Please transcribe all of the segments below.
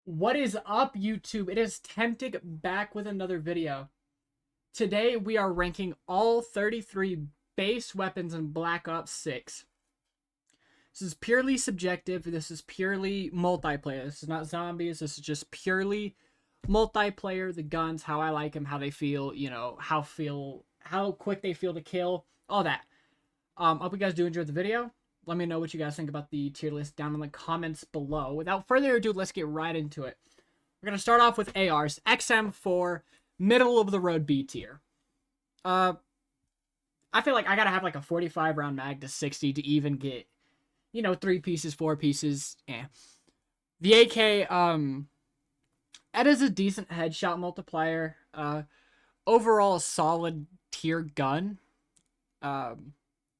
What is up, YouTube? It is Tempted back with another video. Today we are ranking all 33 base weapons in Black Ops 6. This is purely subjective. This is purely multiplayer. This is not zombies. This is just purely multiplayer. The guns, how I like them, how they feel, how quick they feel to kill, all that. Hope you guys do enjoy the video. Let me know what you guys think about the tier list down in the comments below. Without further ado, let's get right into it. We're going to start off with ARs. XM4, middle of the road B tier. I feel like I got to have like a 45 round mag to 60 to even get, 3 pieces, 4 pieces. Yeah. The AK, that is a decent headshot multiplier. Overall, a solid tier gun.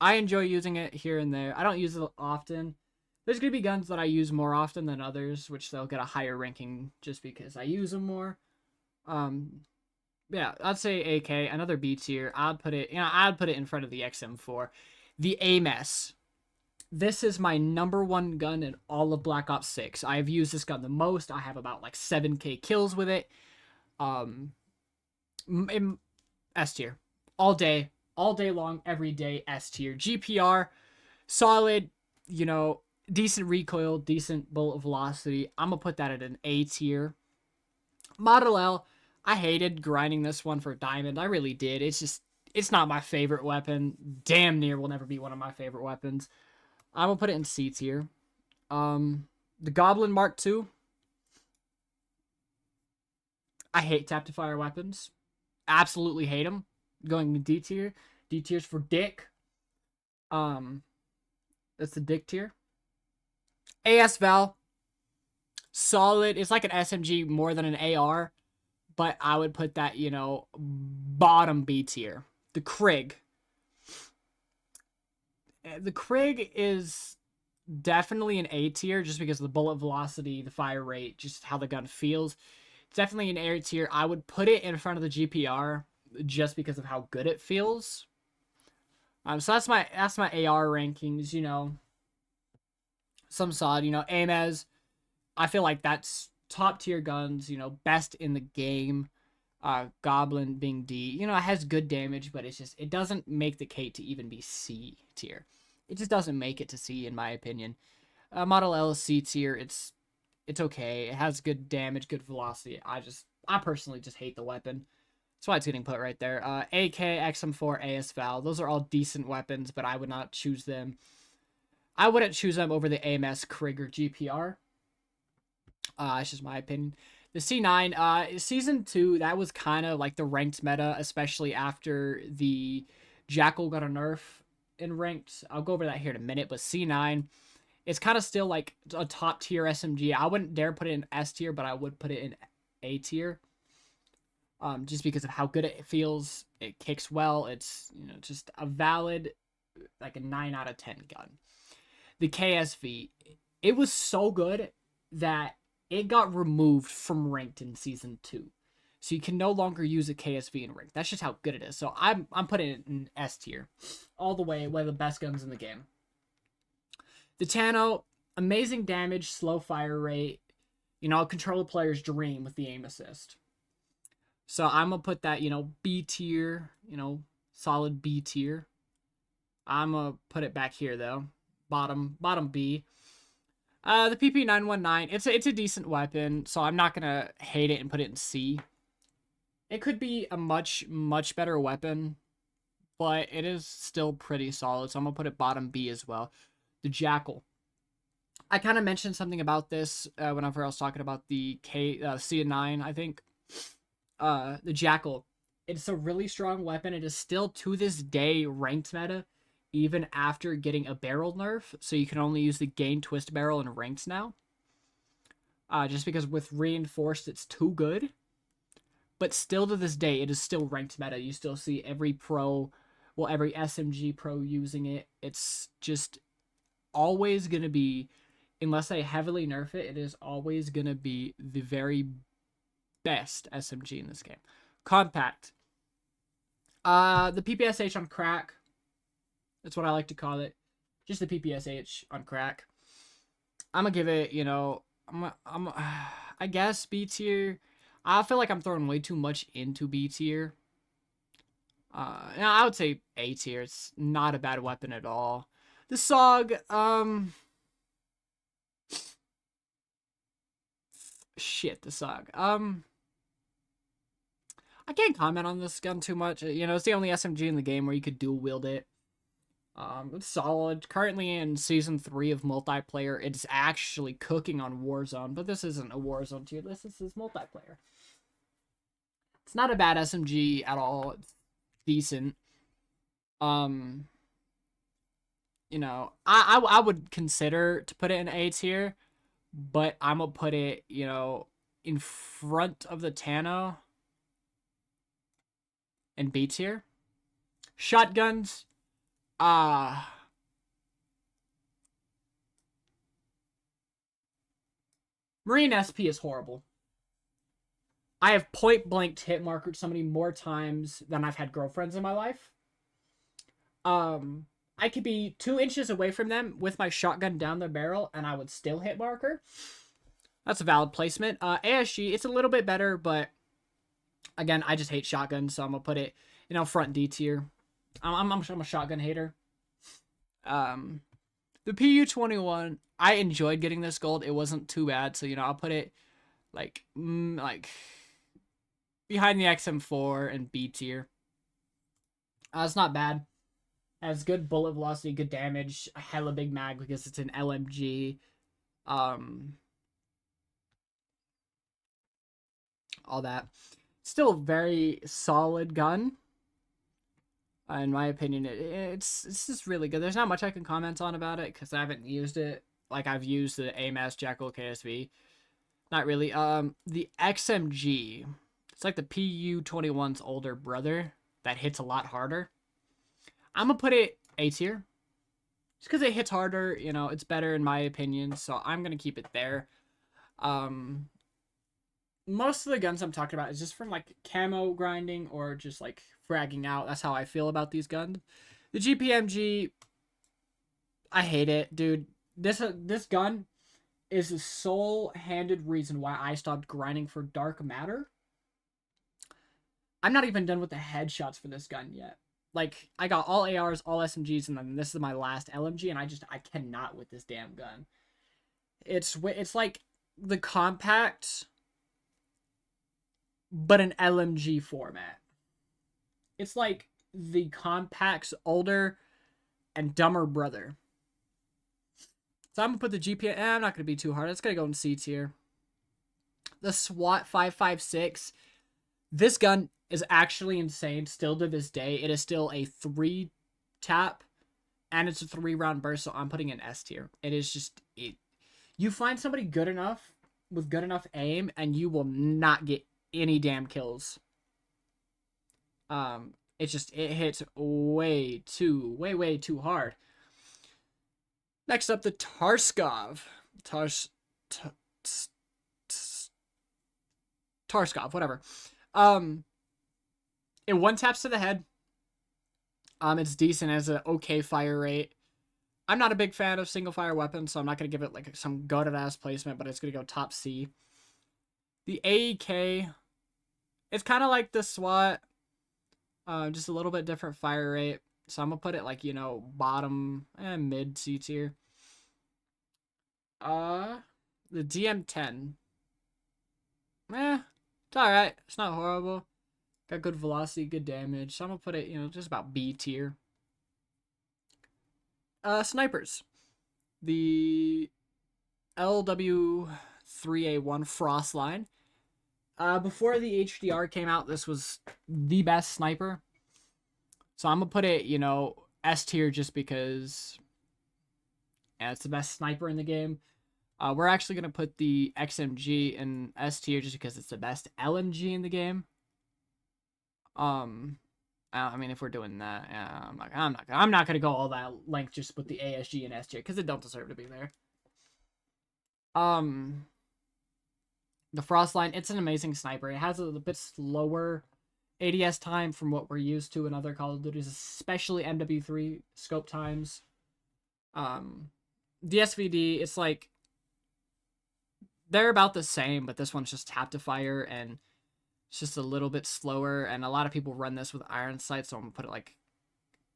I enjoy using it here and there. I don't use it often. There's going to be guns that I use more often than others, which they'll get a higher ranking just because I use them more. Yeah, I'd say AK, another B tier. I'd put it in front of the XM4. The AMS. This is my number 1 gun in all of Black Ops 6. I have used this gun the most. I have about like 7k kills with it. S tier. All day long, every day, S tier. GPR, solid, decent recoil, decent bullet velocity. I'm going to put that at an A tier. Model L, I hated grinding this one for Diamond. I really did. It's not my favorite weapon. Damn near will never be one of my favorite weapons. I'm going to put it in C tier. The Goblin Mark II. I hate tap-to-fire weapons. Absolutely hate them. Going to D tier. D tier's for dick. That's the dick tier. AS Val. Solid. It's like an SMG more than an AR. But I would put that, bottom B tier. The Krig. The Krig is definitely an A tier just because of the bullet velocity, the fire rate, just how the gun feels. It's definitely an A tier. I would put it in front of the GPR just because of how good it feels. So that's my AR rankings, some solid, AMES. I feel like that's top tier guns, best in the game. Goblin being D, it has good damage, but it doesn't make the K to even be C tier. It just doesn't make it to C in my opinion. Model L is C tier. It's okay. It has good damage, good velocity. I personally just hate the weapon. That's why it's getting put right there. AK, XM4, AS Val. Those are all decent weapons, but I would not choose them. I wouldn't choose them over the AMS, Krig, or GPR. It's just my opinion. The C9, Season 2, that was kind of like the ranked meta, especially after the Jackal got a nerf in ranked. I'll go over that here in a minute, but C9, it's kind of still like a top tier SMG. I wouldn't dare put it in S tier, but I would put it in A tier. Just because of how good it feels. It kicks well. It's, just a valid, like a 9 out of 10 gun. The KSV, it was so good that it got removed from ranked in Season 2. So you can no longer use a KSV in ranked. That's just how good it is. So I'm putting it in S tier. All the way, one of the best guns in the game. The Tano, amazing damage, slow fire rate. Control a player's dream with the aim assist. So I'm going to put that, B tier, solid B tier. I'm going to put it back here, though. Bottom B. The PP919, it's a decent weapon, so I'm not going to hate it and put it in C. It could be a much, much better weapon, but it is still pretty solid, so I'm going to put it bottom B as well. The Jackal. I kind of mentioned something about this whenever I was talking about the C9, I think. The Jackal. It's a really strong weapon. It is still to this day ranked meta, even after getting a barrel nerf. So you can only use the gain twist barrel in ranked now. Just because with reinforced, it's too good. But still to this day, it is still ranked meta. You still see every every SMG pro using it. It's just always going to be, unless they heavily nerf it, it is always going to be the very best SMG in this game. Compact. The PPSH on crack. That's what I like to call it. Just the PPSH on crack. I'm gonna give it, I guess B tier. I feel like I'm throwing way too much into B tier. No, I would say A tier. It's not a bad weapon at all. The SOG, shit, the SOG. I can't comment on this gun too much. You know, it's the only SMG in the game where you could dual wield it. It's solid. Currently in season 3 of multiplayer, it's actually cooking on Warzone, but this isn't a Warzone tier list. This is multiplayer. It's not a bad SMG at all. It's decent. You know, I would consider to put it in A tier, but I'm gonna put it, you know, in front of the Tano and B tier. Shotguns, Marine SP is horrible. I have point blank hit markered somebody more times than I've had girlfriends in my life. I could be 2 inches away from them with my shotgun down their barrel, and I would still hit marker. That's a valid placement. ASG, it's a little bit better, but again, I just hate shotguns, so I'm gonna put it, you know, front D tier. I'm a shotgun hater. The PU-21, I enjoyed getting this gold. It wasn't too bad, so you know, I'll put it like behind the XM4 and B tier. It's not bad. Has good bullet velocity, good damage, a hella big mag because it's an LMG. All that. Still a very solid gun. In my opinion, it's just really good. There's not much I can comment on about it because I haven't used it. Like I've used the AMAS Jackal KSV. Not really. The XMG. It's like the PU-21's older brother that hits a lot harder. I'm gonna put it A tier. Just because it hits harder, you know, it's better in my opinion. So I'm gonna keep it there. Most of the guns I'm talking about is just from like camo grinding or just like fragging out. That's how I feel about these guns. The GPMG, I hate it, dude. This gun is the sole-handed reason why I stopped grinding for dark matter. I'm not even done with the headshots for this gun yet. Like, I got all ARs, all SMGs, and then this is my last LMG, and I cannot with this damn gun. It's like the compact, but an LMG format. It's like the compact's older and dumber brother. So I'm going to put the GPM... I'm not going to be too hard. It's going to go in C tier. The SWAT 5.56. This gun is actually insane still to this day. It is still a 3-tap, and it's a 3-round burst, so I'm putting it in S tier. It is just... You find somebody good enough, with good enough aim, and you will not get any damn kills. It hits way too hard. Next up, the Tarskov. Tarskov, whatever. It 1-taps to the head. It's decent as an okay fire rate. I'm not a big fan of single fire weapons, so I'm not gonna give it like some goated ass placement, but it's gonna go top C. The AEK, it's kind of like the SWAT, just a little bit different fire rate. So I'm gonna put it like, you know, bottom and mid C tier. The DM10. It's alright. It's not horrible. Got good velocity, good damage. So I'm gonna put it, you know, just about B tier. Snipers. The LW3A1 Frost line. Before the HDR came out, this was the best sniper. So I'm gonna put it, you know, S tier just because it's the best sniper in the game. We're actually gonna put the XMG in S tier just because it's the best LMG in the game. I mean, if we're doing that, yeah, I'm not gonna go all that length just with the ASG and S tier because it don't deserve to be there. The Frostline, it's an amazing sniper. It has a bit slower ADS time from what we're used to in other Call of Duties, especially MW3 scope times. The SVD, it's like they're about the same, but this one's just tap to fire and it's just a little bit slower. And a lot of people run this with iron sight, so I'm gonna put it like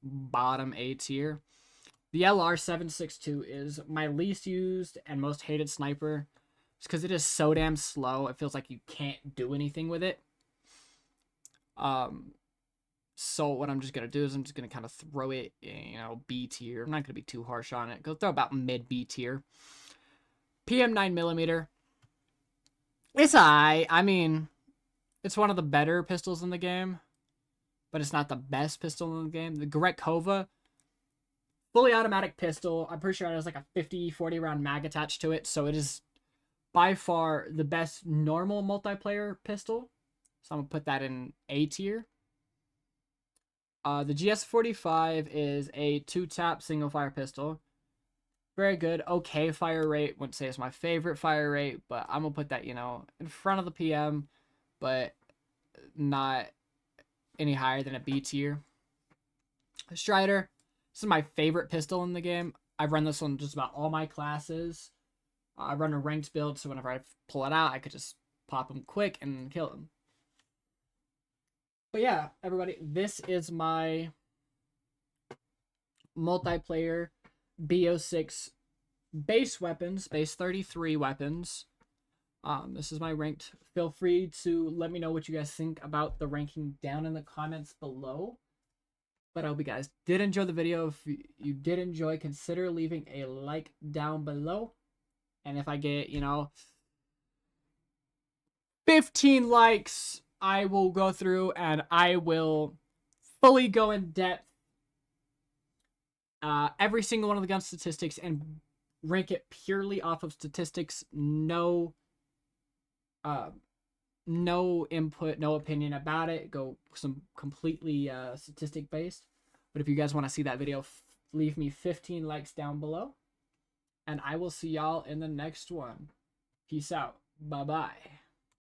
bottom A tier. The LR762 is my least used and most hated sniper. Just because it is so damn slow, it feels like you can't do anything with it. So what I'm just gonna do is I'm just gonna kind of throw it in, B tier. I'm not gonna be too harsh on it. Go throw about mid B tier. PM 9mm. It's I mean, it's one of the better pistols in the game, but it's not the best pistol in the game. The Gretkova, fully automatic pistol. I'm pretty sure it has like a 50-40 round mag attached to it, so it is by far the best normal multiplayer pistol. So I'm gonna put that in A tier. The GS45 is a 2-tap single fire pistol. Very good. Okay fire rate. Wouldn't say it's my favorite fire rate, but I'm gonna put that, in front of the PM, but not any higher than a B tier. Strider. This is my favorite pistol in the game. I've run this on just about all my classes. I run a ranked build, so whenever I pull it out, I could just pop them quick and kill them. But yeah, everybody, this is my multiplayer BO6 base weapons, base 33 weapons. This is my ranked. Feel free to let me know what you guys think about the ranking down in the comments below. But I hope you guys did enjoy the video. If you did enjoy, consider leaving a like down below. And if I get, 15 likes, I will go through and I will fully go in depth every single one of the gun statistics and rank it purely off of statistics. No input, no opinion about it. Go some completely statistic based. But if you guys want to see that video, leave me 15 likes down below. And I will see y'all in the next one. Peace out. Bye-bye.